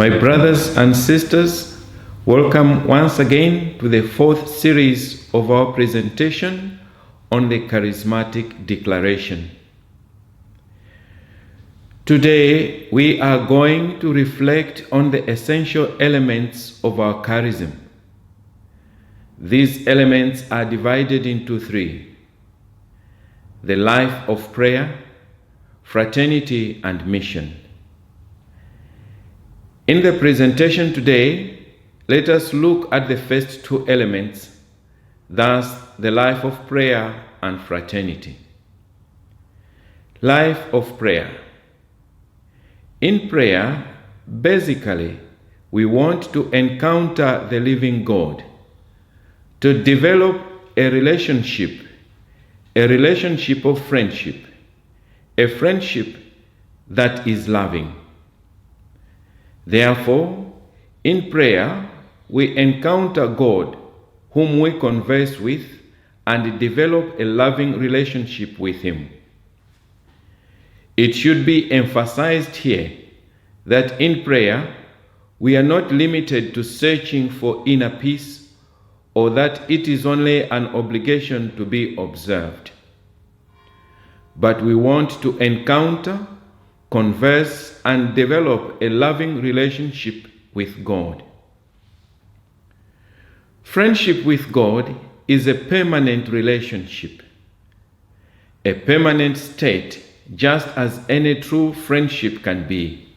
My brothers and sisters, welcome once again to the fourth series of our presentation on the Charismatic Declaration. Today, we are going to reflect on the essential elements of our charism. These elements are divided into three: the life of prayer, fraternity, and mission. In the presentation today, let us look at the first two elements, thus the life of prayer and fraternity. Life of prayer. In prayer, basically, we want to encounter the living God, to develop a relationship of friendship, a friendship that is loving. Therefore, in prayer, we encounter God, whom we converse with, and develop a loving relationship with Him. It should be emphasized here that in prayer, we are not limited to searching for inner peace, or that it is only an obligation to be observed. But we want to encounter, converse, and develop a loving relationship with God. Friendship with God is a permanent relationship, a permanent state, just as any true friendship can be.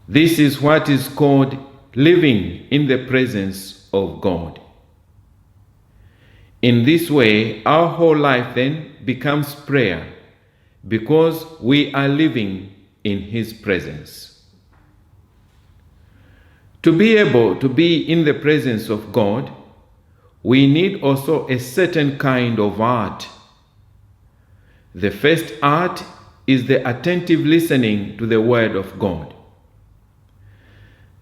This is what is called living in the presence of God. In this way, our whole life then becomes prayer, because we are living in His presence. To be able to be in the presence of God, we need also a certain kind of art. The first art is the attentive listening to the Word of God.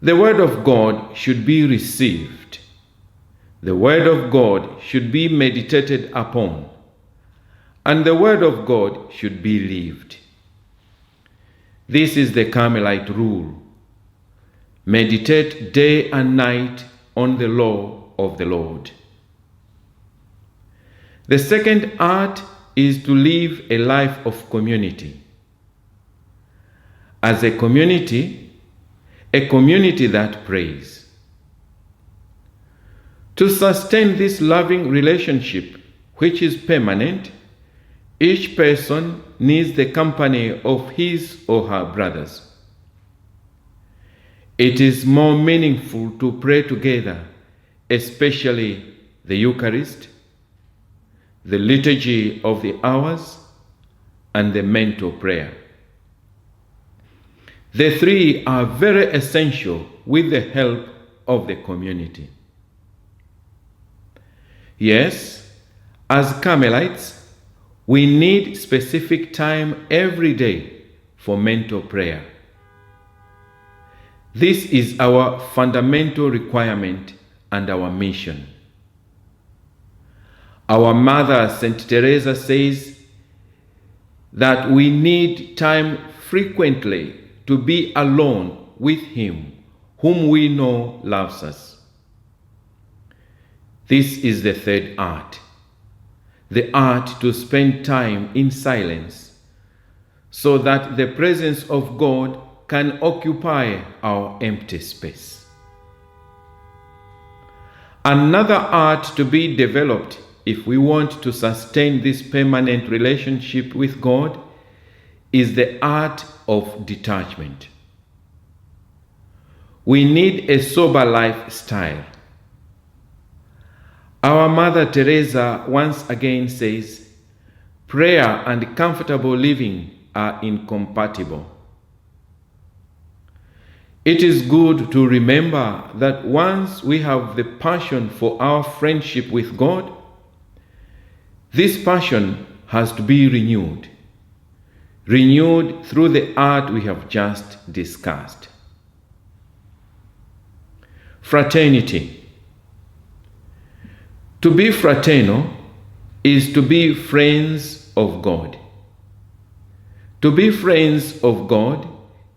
The Word of God should be received. The Word of God should be meditated upon. And the Word of God should be lived. This is the Carmelite rule. Meditate day and night on the law of the Lord. The second art is to live a life of community. As a community that prays. To sustain this loving relationship, which is permanent, each person needs the company of his or her brothers. It is more meaningful to pray together, especially the Eucharist, the liturgy of the hours, and the mental prayer. The three are very essential with the help of the community. Yes, as Carmelites, we need specific time every day for mental prayer. This is our fundamental requirement and our mission. Our mother, Saint Teresa, says that we need time frequently to be alone with Him, whom we know loves us. This is the third art. The art to spend time in silence, so that the presence of God can occupy our empty space. Another art to be developed if we want to sustain this permanent relationship with God is the art of detachment. We need a sober lifestyle. Our Mother Teresa once again says, prayer and comfortable living are incompatible. It is good to remember that once we have the passion for our friendship with God, this passion has to be renewed through the art we have just discussed. Fraternity. To be fraternal is to be friends of God. To be friends of God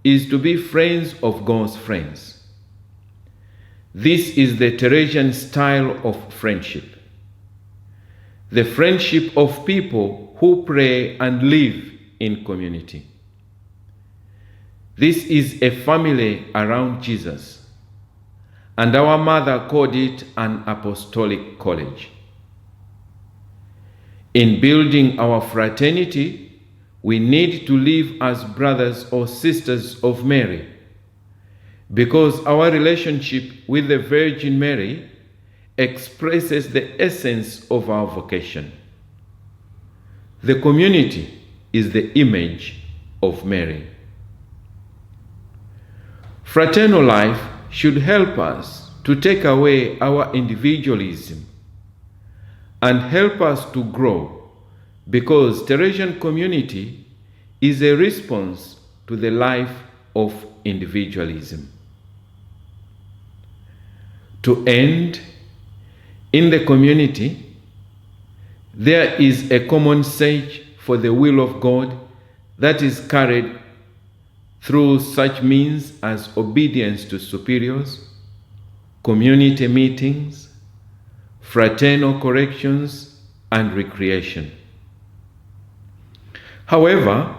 is to be friends of God's friends. This is the Teresian style of friendship. The friendship of people who pray and live in community. This is a family around Jesus, and our mother called it an apostolic college. In building our fraternity, we need to live as brothers or sisters of Mary, because our relationship with the Virgin Mary expresses the essence of our vocation. The community is the image of Mary. Fraternal life should help us to take away our individualism and help us to grow, because Teresian community is a response to the life of individualism. To end, in the community, there is a common search for the will of God that is carried through such means as obedience to superiors, community meetings, fraternal corrections, and recreation. However,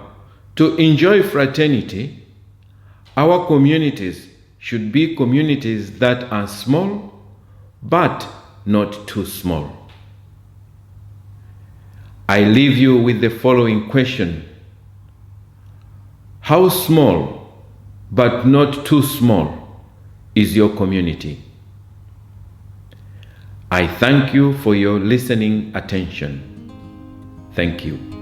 to enjoy fraternity, our communities should be communities that are small, but not too small. I leave you with the following question: how small, but not too small, is your community? I thank you for your listening attention. Thank you.